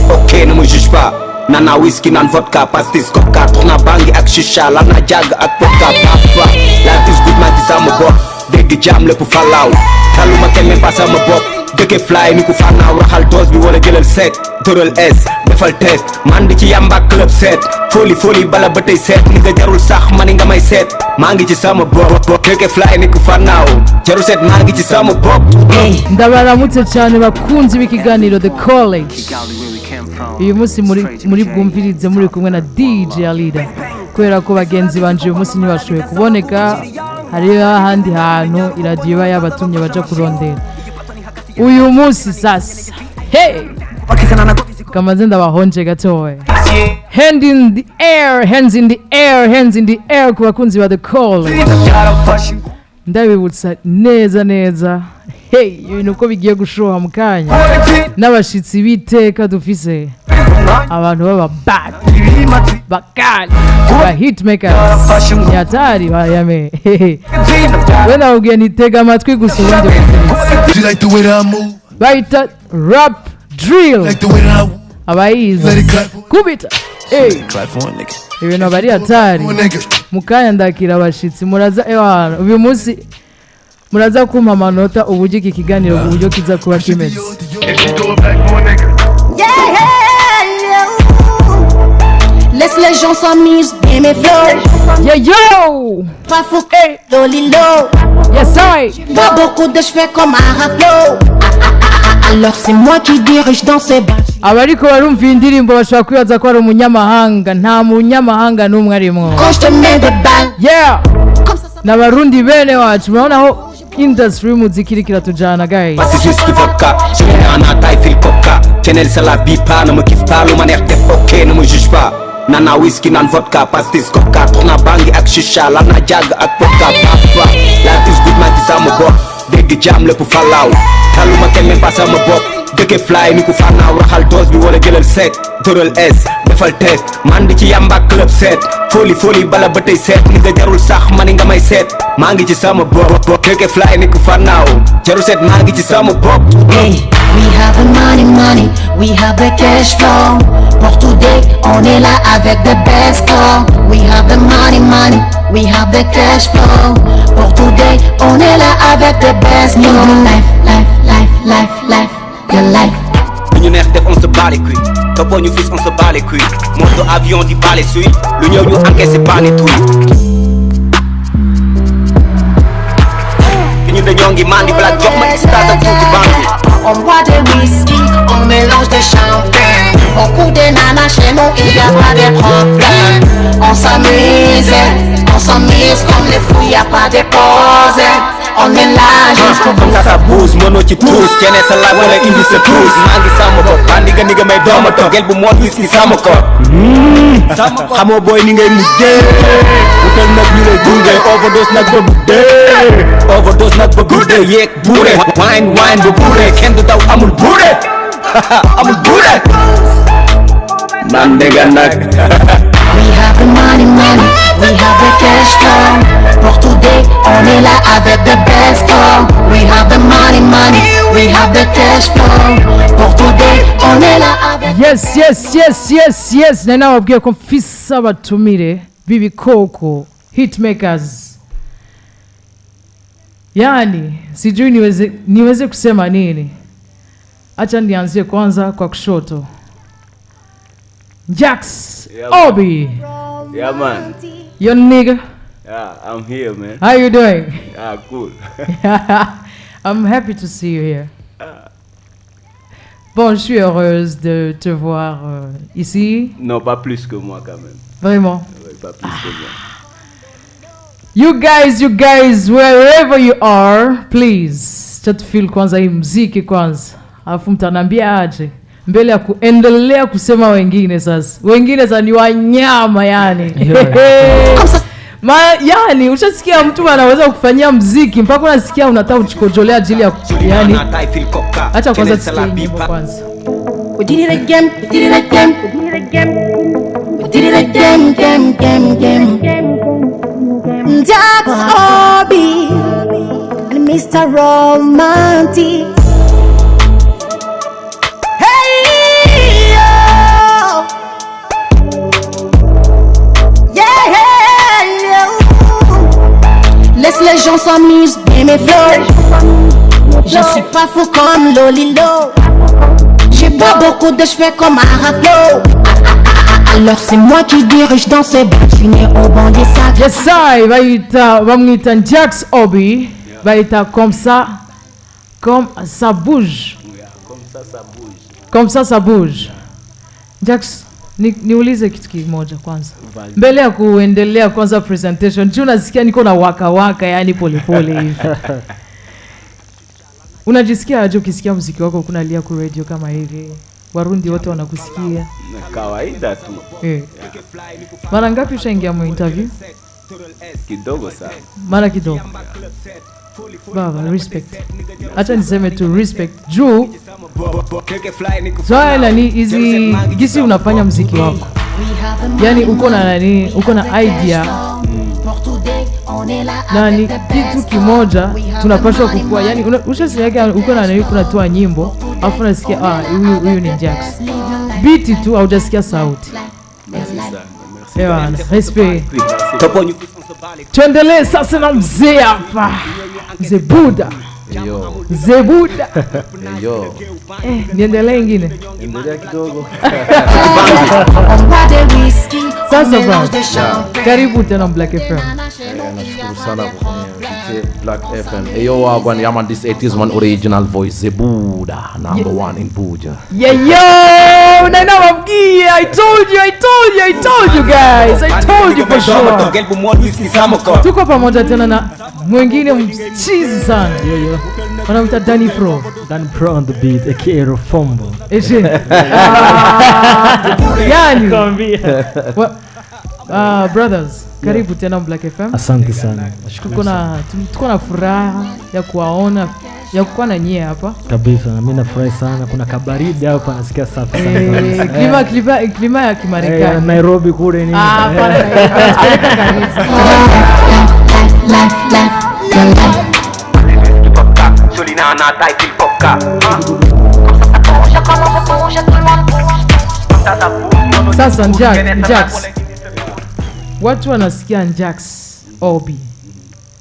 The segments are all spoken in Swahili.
ok ne me juge pas nana whisky nan vodka pastis coca tourna bangi ak shisha la na jag ak vodka papa la dis good man ci sama bopp dégg jam lépp falaaw taluma kenn même pas sama bopp dëkke fly ni ku fannaaw raxal dose bi wala jëlal sec tëral S defal teg man di ci yamba club set foli bala ba tey seet ni nga jarul sax mani nga may seet maa ngi ci sama bopp dëkke fly ni ku fannaaw jarul seet maa ngi ci sama bopp ndabaramutse cyane bakunzi b'ikiganiro The College uyu munsi muri bwumvirize muri kumwe na DJ Alida kubera ko bagenzi banje uyu munsi ntibashoboye kuboneka hariho ahandi hantu iradiyo iba yabatumye baja kurondera uyu munsi sasa hey kamaze ndabahonje gatoya hands in the air hands in the air hands in the air ku bakunzi ba The College ndabibutsa neza hey ibintu ko bigiye gushoha mu kanya n'abashitsi biteka dufise abantu baba bad bakali ba hitmakers yatari bayame wena ugiye nitega amatwi gusa ubundi baita rap drill abayizi kubita ibintu bari hatari mukanya ndakira abashitsi muraza uyu munsi muraza kumpa amanota uburyo iki kiganiro uburyo kiza kuba kimeze Laisse les gens s'amusent, bien mes flows. Yeah yo! Pas fou, Lolilo. Yes I. Pas beaucoup de cheveux comme un raflo. Alors c'est moi qui dirige dans ces bars. Abariko barumva indirimbo bashaka kwibaza ko ari umunyamahanga nta munyamahanga n'umwe arimo. Quand je te mets des balles. Yeah! N'abarundi bene wacu murabona aho industry muziki iri kiratujana guys. Basi juste vodka je mets en taille fil coca Chanel c'est la bipa ne me kiffe pas lu ma neex def ok ne me juge pas nana whisky nan vodka pastis coca tourna bangi ak shisha la na jag ak vodka papa la dis good man ci sama bopp dégg jam lépp falaaw taluma kenn même pas sama bopp dëkke fly ni ku fannaaw raxal dose bi wala jëlal sec tëral S defal teg man di ci yamba club set foli bala ba tey seet ni nga jarul sax mani nga may seet maa ngi ci sama bopp dëkke fly ni ku fannaaw jarul seet maa ngi ci sama bopp. Hey, we have the money, we have the cash flow. Pour today, on est là avec the best call. We have the money, we have the cash flow. Pour today, on est là avec the best call. Life, your life. Lu ñu neex def on se bat les couilles toppoo ñu fils on se bat les couilles moto avion di bale suy lu ñëw ñu encaissé pas les touilles ki ñu dañoo ngi mandi black jox ma extase ak tuuti bandi. On boit des whisky, on mélange des champagne. On coud des nanas chez nous, il y a pas de problème. On s'amuse comme les fous, y a pas de pause. On est là jusqu'au bout. Comme ça bouge, mono ci tous keneen sa live wala indi sa tous maa ngi sama bopp bandi nga ni nga may dooma toog gel bu moo whisky sama ko xamoo booy ni ngay mujjee wutal nag ñu lay gunge overdose nag ba guddee yeeg buure wine ba buure kenn du daw amul buure amul buure man dégga nag. We have the money, we have the cash flow. Pour today, on est là avec the best call. We have the money, we have the cash flow. Pour today, on est là avec. Yes. Nena wabwiye ko mfisa batumire b'ibikoko hitmakers. Yani sijui niweze kusema nini. Acha nianzie kwanza kwa kushoto. Diaks, yeah, Obi. Yeah, man. Your nigga. Yeah, I'm here, man. How you doing? Yeah, cool. I'm happy to see you here. Bon, je suis heureuse de te voir ici. Non, pas plus que moi, quand même. Vraiment? Ouais, pas plus que moi. You guys, wherever you are, please. Chat feel kwanza hii mziki kwanza. Alafu mtanambia aje. Mbele ya kuendelea kusema wengine sasa. Wengine sasa ni wanyama yani. Yani ushasikia mtu anaweza kufanyia mziki mpaka unasikia unataka uchikojolea ajili ya yani. Acha kwanza tusikie nyimbo kwanza. We did it again. Diaks, Obi, and Mr. Romantic. Hey, yeah. gens s'amusent bien mes flots. Je suis pas fou comme Lolilo. J'ai pas beaucoup de cheveux comme Araflo. Alors c'est moi qui dirige dans ce bâtiment au banc des sacs. Yes, I bamwita Diaks Obi, baita comme ça bouge. Comme ça bouge. Diaks, niulize kitu kimoja kwanza. Mbele ya kuendelea kwanza presentation, juu nasikia niko na waka yani pole hivi. Unajisikia aje ukisikia muziki wako kunalia ku radio kama hivi? Warundi wote wanakusikia. Kawaida tu. Mara ngapi ushaingia mu interview? Kidogo sana. Mara kidogo. Baba, respect. Acha niseme tu respect. Juu swala ni hizi gisi unafanya muziki wako. Yani uko na idea. Na ni kitu kimoja tunapaswa kukua. Yani ushasikia uko na kunatoa nyimbo afu unasikia huyu ni Diaks. Beat tu haujasikia sauti. Respect. Tuendelee sasa na mzee hapa. Mzee Buda. Mzee Buda. Niendelee ingine. Endelea kidogo. Sasa bro. Karibu tena Black FM. Nashukuru sana kwa Black FM. Yo wagwan yaman this 80s one original voice Mzee Buda number 1 in Buja. Yo, na namwambia I told you guys. I told you for sure. Tuko pamoja tena na mwingine mchizi sana. Wanamuita Ndani Pro on the beat, aka Rofombo. Yani brothers, karibu tena Black FM. Asante sana. Tuko na furaha ya kuwaona, ya kuwa na nyie hapa. Kabisa, na mimi nafurahi sana. Kuna kabaridi hapa nasikia safi sana. Klima ya Kimarekani. Nairobi kule ni. Sasa Diaks. Watu wanasikia Diaks Obi.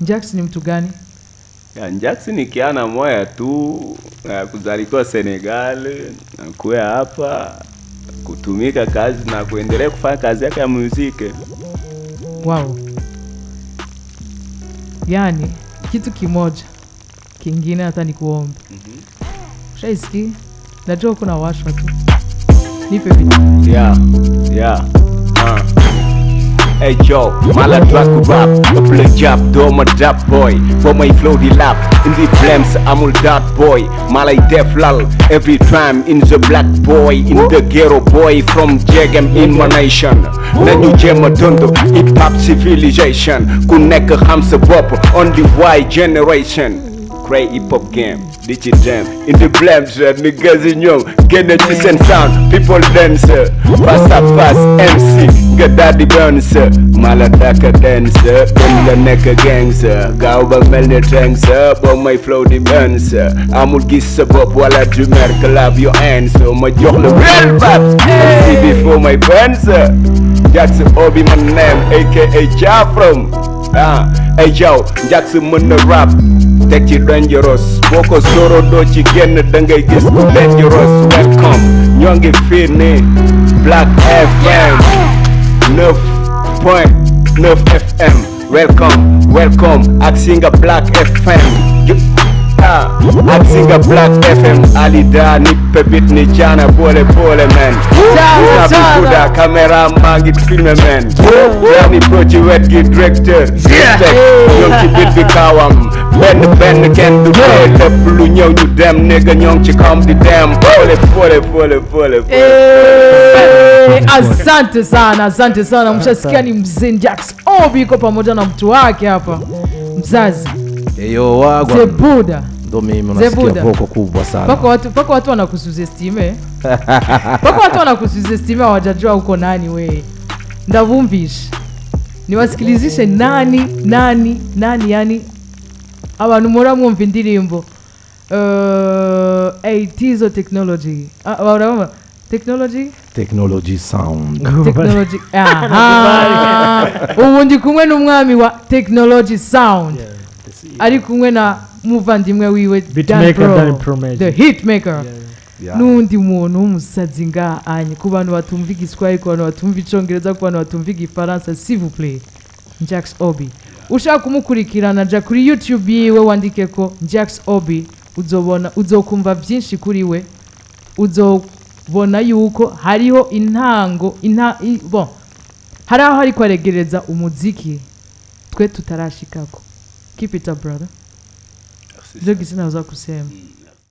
Diaks ni mtu gani? Diaks ni kiana moya tu, kuzaliwa Senegal, kuwa hapa kutumika kazi na kuendelea kufanya kazi yake ya muziki. Wow. Yani kitu kimoja kingine hata nikuombe. Shaisiki najua kuna washa tu. Nipe vitu. Yeah. Hey Joe, mala track rap, a play job, do my dap boy. For my flow the lap, in the flames, I'm all that boy. Mala def lal, every time in the black boy, in the ghetto boy from Jagam in my nation. Nanyu jema tondo, hip hop civilization. Kunek hamsa bop on the Y generation. Great hip hop game, digital in the blams, niggas in young, get the decent sound, people dance, fast MC, get daddy burns, maladaka dancer, in the neck gangster, gauba melny tanks, but my flow the burns, amul gissa bop wala du merk love your hands, my job the real baps, see before my burns, Diaks Obi my name, aka Jafrom, hey yo, Diaks mun rap. Take it dangerous, boko soro do ci genn da ngay gis ku dangerous. Welcome, ñoo ngi fii ni Black FM 9.9 FM. Welcome ak singa Black FM. Ak singa Black FM. Alida ni pebit ni jana bole man. Jana buda kamera mangi filme man. Yani project wet gi director. Ñoo ci bit bi kawam. Ben ken du lépp lu ñëw ñu dem nigga ñoo ci kam di dem pole. Asante sana. Mshasikia ni mzee Diaks Obi yuko pamoja na mtu wake hapa. Mzazi. Yo wagwa. Mzee Buda. Ndo mimi unasikia voko kubwa sana. Pako watu wanakusuzestime. Pako watu wanakusuzestime hawajajua uko nani we. Ndavumvisha. Niwasikilizishe nani yani abantu mura mwumva indirimbo 80s technology. Urabona technology sound. Technology. Ubu ndi kumwe n'umwami wa technology sound. ari kumwe na muvandimwe wiwe Beatmaker Dan Pro, the hitmaker. Yeah. Nundi muntu w'umusazi ngahanye ku bantu batumva igiswahili, ku bantu batumva icongereza, ku bantu batumva igifaransa, s'il vous plaît, Diaks Obi. Ushaka kumukurikirana ja kuri YouTube yiwe wandike ko Diaks Obi, uzokumva byinshi kuri we, uzobona yuko hariho intango bon, hari aho ariko aregereza umuziki twe tutarashikako. Keep it up, brother. Ndio kisina za kusema.